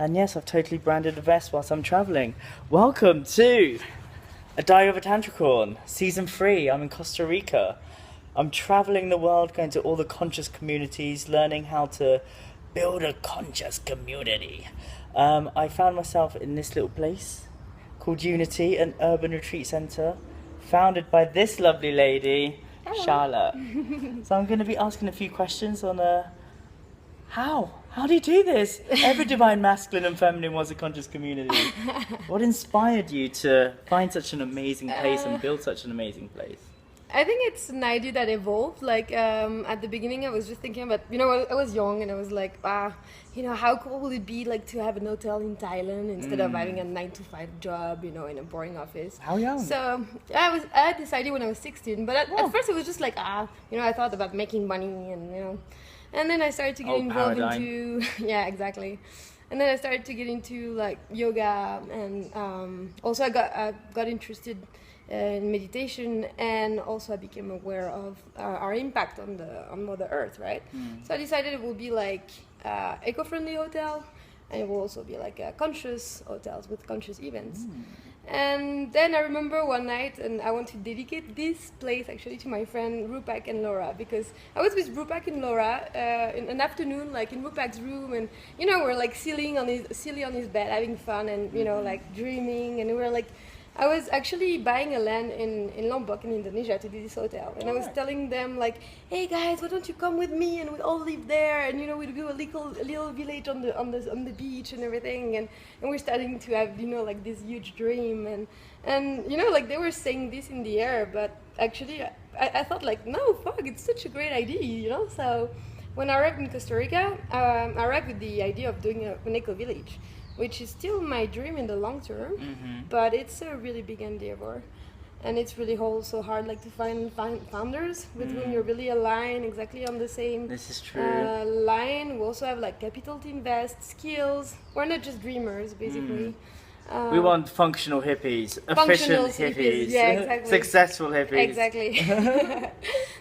And yes, I've totally branded a vest whilst I'm travelling. Welcome to A Diary of a Tantricorn, Season 3. I'm in Costa Rica. I'm travelling the world, going to all the conscious communities, learning how to build a conscious community. I found myself in this little place called Unity, an urban retreat centre, founded by this lovely lady, Hello. Charlotte. So I'm going to be asking a few questions on how do you do this? Every divine masculine and feminine was a conscious community. What inspired you to find such an amazing place and build such an amazing place? I think it's an idea that evolved. Like at the beginning, I was just thinking about, I was young and I was like, how cool would it be like to have an hotel in Thailand instead of having a 9-to-5 job, in a boring office. How young? So I had this idea when I was 16, but at first it was just like, I thought about making money and then I started to get involved into, yeah, exactly. And then I started to get into like yoga and also I got interested in meditation, and also I became aware of our impact on Mother Earth, right? So I decided it would be like eco-friendly hotel, and it will also be like conscious hotels with conscious events. And then I remember one night, and I want to dedicate this place actually to my friend Rupak and Laura, because I was with Rupak and Laura in an afternoon, like in Rupak's room, and we're like silly on his bed, having fun, and like dreaming, and we were like, I was actually buying a land in Lombok in Indonesia to do this hotel, and I was telling them like, hey guys, why don't you come with me, and we all live there, and we do a little village on the beach and everything, and we're starting to have like this huge dream, and like they were saying this in the air, but actually I thought like, no, fuck, it's such a great idea, so when I arrived in Costa Rica, I arrived with the idea of doing an eco village, which is still my dream in the long term, but it's a really big endeavor, and it's really also hard, like to find founders with whom you're really aligned exactly on the same. This is true. Line. We also have like capital to invest, skills. We're not just dreamers, basically. We want functional hippies, efficient hippies, yeah, exactly. Successful hippies. Exactly.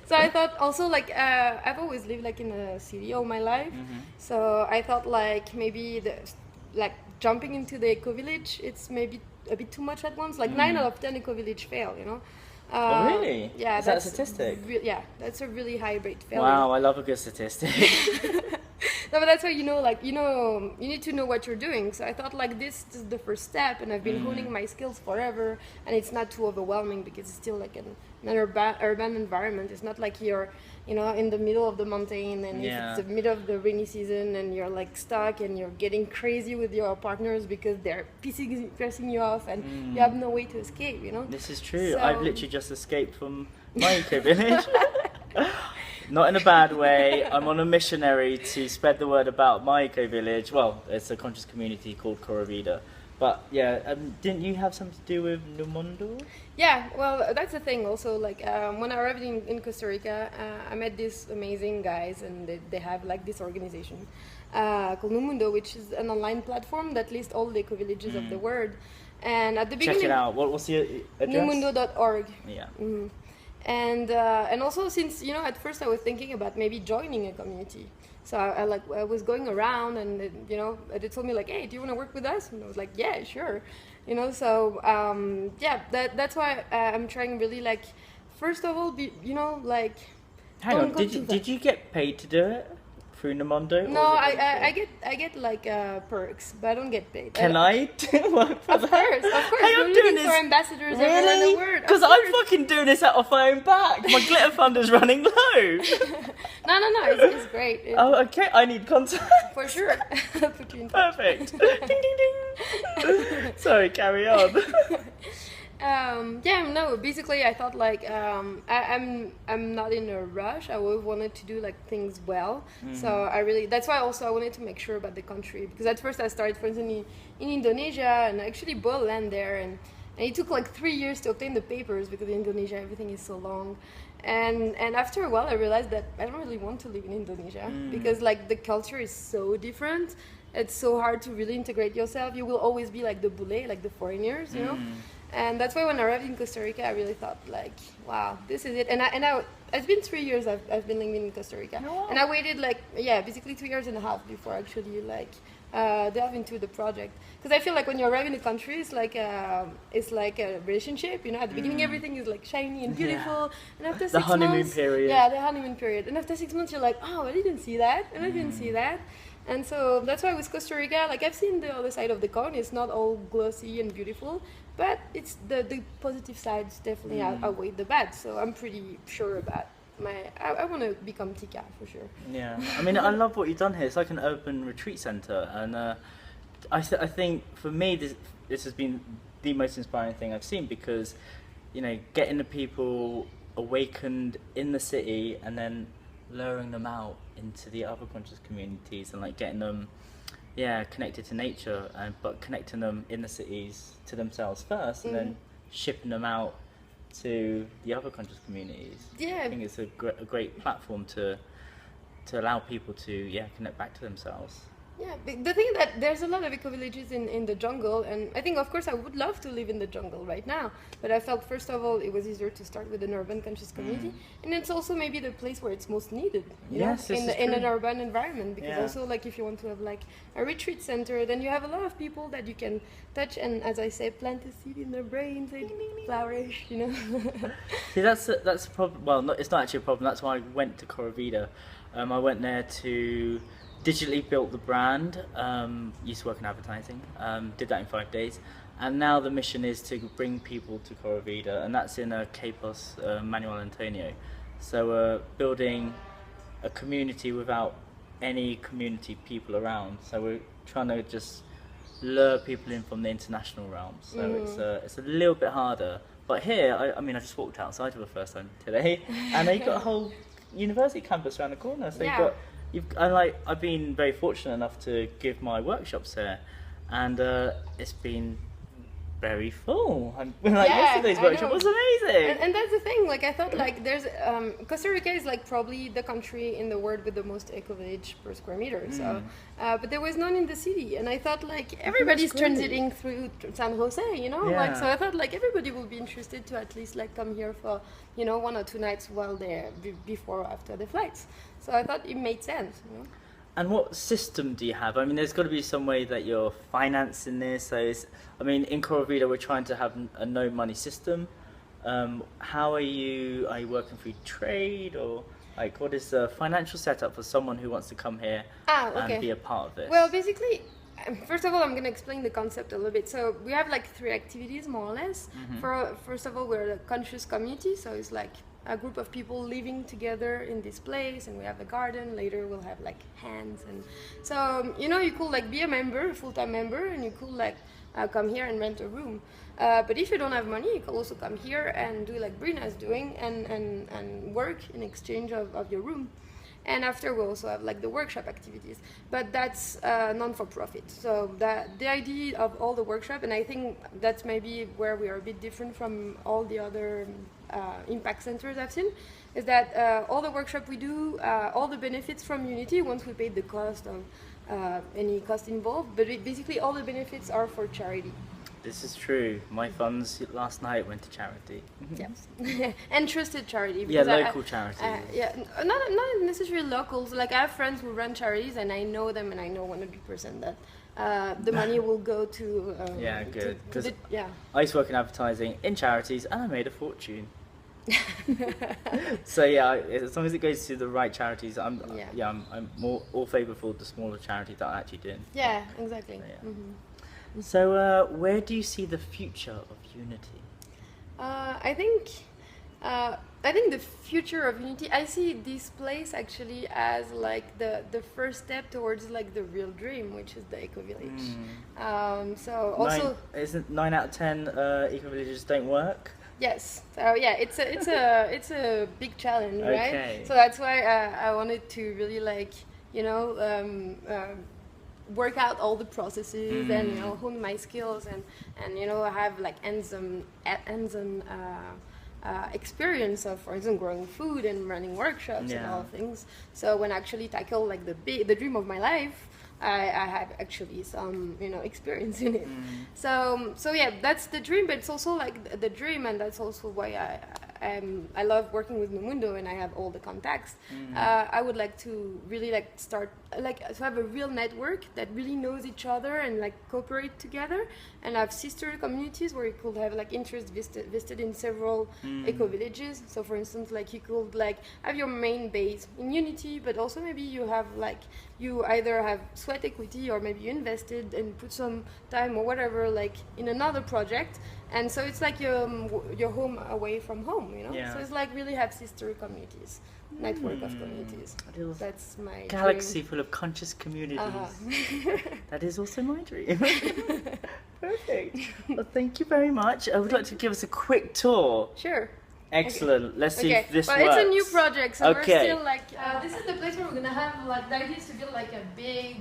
So I thought also like I've always lived like in a city all my life, so I thought like maybe like jumping into the eco village, it's maybe a bit too much at once. Like 9 out of 10 eco village fail, Oh really? Yeah, is that a statistic? Yeah, that's a really high rate failure. Wow, I love a good statistic. No, but that's why you need to know what you're doing. So I thought like this is the first step, and I've been honing my skills forever, and it's not too overwhelming because it's still like an urban environment. It's not like you're in the middle of the mountain, and it's the middle of the rainy season, and you're like stuck, and you're getting crazy with your partners because they're pissing you off, and you have no way to escape. This is true. So, I've literally just escaped from my eco village. Not in a bad way. I'm on a missionary to spread the word about my eco village. Well, it's a conscious community called Cora Vida. But yeah, didn't you have something to do with Numundo? Yeah, well, that's the thing also. Like when I arrived in Costa Rica, I met these amazing guys, and they have like this organization called Numundo, which is an online platform that lists all the eco-villages of the world. And at the beginning, check it out. What's the address? Numundo.org. Yeah. And also since at first I was thinking about maybe joining a community. So I was going around, and they told me like, hey, do you want to work with us? And I was like, yeah, sure. So that's why I'm trying really, like, first of all, like. Hang on, did you get paid to do it through Numundo? No, I get like perks, but I don't get paid. Can I do work for that? Of course. Hey, I'm We're doing looking this for ambassadors everywhere in the world. Because I'm fucking doing this out of my own back. My glitter fund is running low. No, it's great. Oh, okay. I need contact. For sure. I'll put you in touch. Perfect. Ding, ding, ding. Sorry, carry on. Basically I thought like I'm not in a rush. I always wanted to do like things well, so that's why also I wanted to make sure about the country, because at first I started, for instance, in Indonesia, and I actually bought land there, and it took like 3 years to obtain the papers because in Indonesia everything is so long, and after a while I realized that I don't really want to live in Indonesia because like the culture is so different. It's so hard to really integrate yourself. You will always be like the boulet, like the foreigners, And that's why when I arrived in Costa Rica, I really thought like, wow, this is it. And it's been 3 years I've been living in Costa Rica. Oh. And I waited like, basically 2.5 years before actually like delve into the project, because I feel like when you arrive in a country, it's like a relationship. You know, at the beginning everything is like shiny and beautiful, and after 6 months, the honeymoon period. Yeah, the honeymoon period, and after 6 months, you're like, oh, I didn't see that, and I didn't see that. And so that's why with Costa Rica, like I've seen the other side of the coin. It's not all glossy and beautiful, but it's the positive sides definitely outweigh the bad. So I'm pretty sure about I want to become Tika for sure. Yeah, I mean, I love what you've done here. It's like an urban retreat center, and I think for me this has been the most inspiring thing I've seen, because you know, getting the people awakened in the city and then luring them out into the other conscious communities, and like getting them connected to nature, but connecting them in the cities to themselves first, and then shipping them out to the other conscious communities. Yeah, I think it's a great platform to allow people to connect back to themselves. Yeah, the thing that there's a lot of eco-villages in the jungle, and I think of course I would love to live in the jungle right now, but I felt first of all it was easier to start with an urban conscious community, and it's also maybe the place where it's most needed, you know, in an urban environment, because also like if you want to have like a retreat center, then you have a lot of people that you can touch, and as I say, plant a seed in their brains and flourish, you know. See, that's a problem. Well, it's not actually a problem. That's why I went to Coravida. I went there to digitally built the brand, used to work in advertising, did that in 5 days, and now the mission is to bring people to Coravida, and that's in Capos, Manuel Antonio. So we're building a community without any community people around, so we're trying to just lure people in from the international realm, so it's a little bit harder. But here, I mean, I just walked outside for the first time today, and you've got a whole university campus around the corner, so I've been very fortunate enough to give my workshops here, and it's been very full. Yesterday's workshop was amazing. And that's the thing, like I thought like there's Costa Rica is like probably the country in the world with the most eco-village per square meter, so but there was none in the city, and I thought like everybody's transiting through San Jose, you know, like so I thought like everybody will be interested to at least like come here for, you know, 1 or 2 nights while they're before or after the flights. So I thought it made sense, you know. And what system do you have? I mean, there's got to be some way that you're financing this. So, I mean, in Coravida, we're trying to have a no money system. How are you working through trade, or like what is the financial setup for someone who wants to come here and be a part of this? Well, basically, first of all, I'm going to explain the concept a little bit. So we have like 3 activities, more or less. First of all, we're a conscious community, so it's like a group of people living together in this place, and we have a garden. Later we'll have like hands, and so you know, you could like be a member, a full-time member, and you could like come here and rent a room. But if you don't have money, you can also come here and do like Brina's doing, and work in exchange of your room. And after we also have like the workshop activities, but that's non-for-profit. So the idea of all the workshop, and I think that's maybe where we are a bit different from all the other impact centers I've seen, is that all the workshop we do, all the benefits from Unity, once we paid the cost of any cost involved, but basically all the benefits are for charity. This is true. My funds last night went to charity. Yes, and trusted charity. Yeah, local charity. Not necessarily locals. Like I have friends who run charities, and I know them, and I know 100% that the money will go to. Good. Because I used to work in advertising in charities, and I made a fortune. So as long as it goes to the right charities, I'm more all favourable the smaller charities that are actually doing. Yeah, exactly. So where do you see the future of Unity? I think the future of Unity, I see this place actually as like the first step towards like the real dream, which is the eco-village. So also, isn't 9 out of 10 eco-villages don't work? Yes. So it's a big challenge, right? Okay. So that's why I wanted to really like, you know, work out all the processes and, you know, hone my skills and you know, have like hands-on experience of, for instance, growing food and running workshops and all things. So when I actually tackle like the dream of my life, I have actually some, you know, experience in it. So yeah, that's the dream, but it's also like the dream, and that's also why I love working with Numundo and I have all the contacts. I would like to really like start like to have a real network that really knows each other and like cooperate together, and have sister communities where you could have like interest vested in several eco villages. So for instance, like you could like have your main base in Unity, but also maybe you have like you either have sweat equity or maybe you invested and put some time or whatever like in another project, and so it's like your home away from home, you know. So it's like really have sister communities, network of communities. That's my galaxy dream. full of conscious communities. That is also my dream. Perfect. Well, thank you very much. I would like to give us a quick tour. Sure. Excellent. Okay. Let's see if this works. It's a new project, so we're still like this is the place where we're gonna have like the idea is to build like a big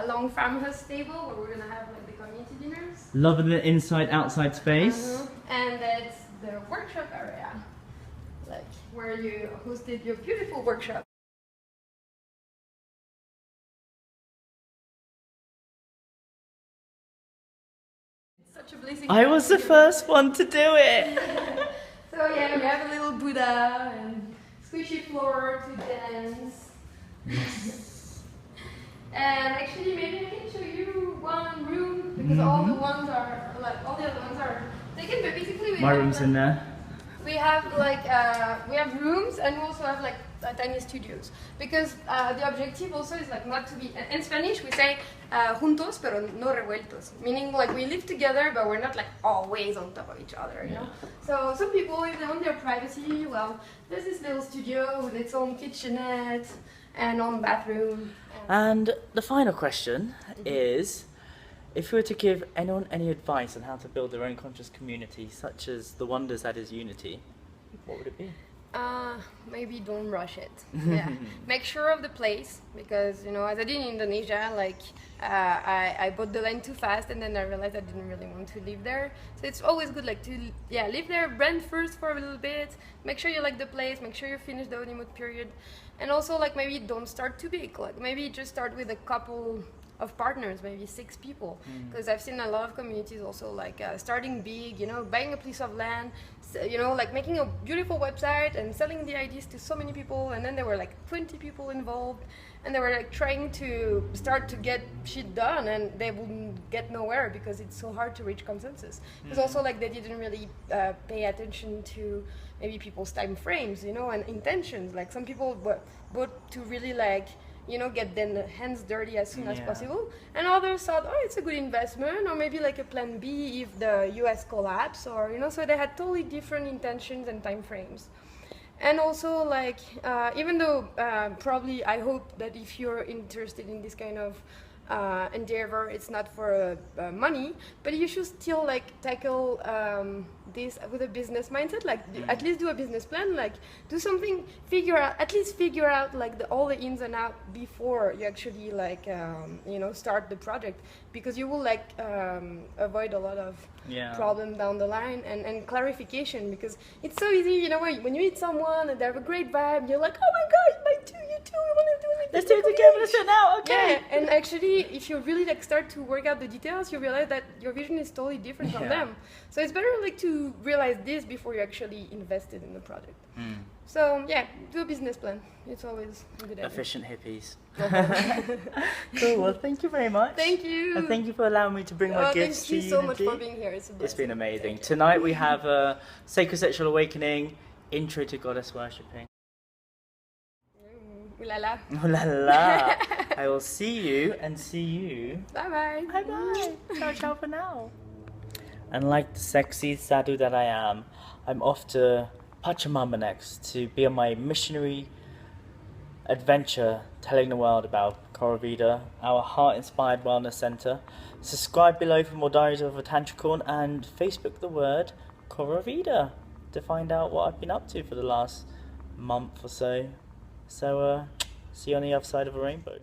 long farmhouse stable where we're gonna have like the community dinners. Loving the inside-outside space. And that's the workshop area, like where you hosted your beautiful workshop. It's such a blessing. I was the first one to do it. So yeah, we have a little Buddha and squishy floor to dance. And actually, maybe I can show you one room because all the ones are like all the other ones are taken. But basically, we My have, room's in there. We have like we have rooms and we also have like tiny studios because the objective also is like not to be. In Spanish, we say juntos pero no revueltos, meaning like we live together but we're not like always on top of each other, you know. So some people, if they want their privacy, well, there's this little studio with its own kitchenette and own bathroom. And the final question is, if you were to give anyone any advice on how to build their own conscious community, such as the wonders that is Unity, what would it be? Maybe don't rush it. Yeah, make sure of the place because you know, as I did in Indonesia, like I bought the land too fast and then I realized I didn't really want to live there. So it's always good like to live there, rent first for a little bit, make sure you like the place, make sure you finish the honeymoon period, and also like maybe don't start too big. Like maybe just start with a couple of partners, maybe 6 people, because I've seen a lot of communities also like starting big, you know, buying a piece of land, you know, like making a beautiful website and selling the ideas to so many people, and then there were like 20 people involved and they were like trying to start to get shit done and they wouldn't get nowhere because it's so hard to reach consensus. Because also like they didn't really pay attention to maybe people's time frames, you know, and intentions. Like some people bought to really like, you know, get their hands dirty as soon as possible, and others thought, oh, it's a good investment, or maybe like a plan B if the US collapse, or you know, so they had totally different intentions and time frames. And also like even though probably I hope that if you're interested in this kind of endeavor, it's not for money, but you should still like tackle this with a business mindset, like at least do a business plan, like do something, at least figure out like all the ins and outs before you actually like you know, start the project, because you will like avoid a lot of problem down the line, and clarification, because it's so easy, you know, when you meet someone and they have a great vibe, you're like, oh my gosh, you too, we want to do it, let's do it together, let's do it now, okay. Yeah, and actually if you really like start to work out the details, you realize that your vision is totally different from them. So it's better like to realize this before you actually invested in the project. So yeah, do a business plan. It's always a good idea. Efficient hippies. Cool, well thank you very much. Thank you. And thank you for allowing me to bring my gifts to you. Thank you so much for being here. It's been amazing. Tonight we have a Sacred Sexual Awakening, Intro to Goddess Worshipping. Ooh la la. Ooh la la. I will see you and see you. Bye bye. Bye bye. Ciao ciao for now. And like the sexy sadhu that I am, I'm off to Pachamama next to be on my missionary adventure telling the world about Coravida, our heart-inspired wellness centre. Subscribe below for more Diaries of a Tantricorn and Facebook the word Coravida to find out what I've been up to for the last month or so. So, see you on the other side of a rainbow.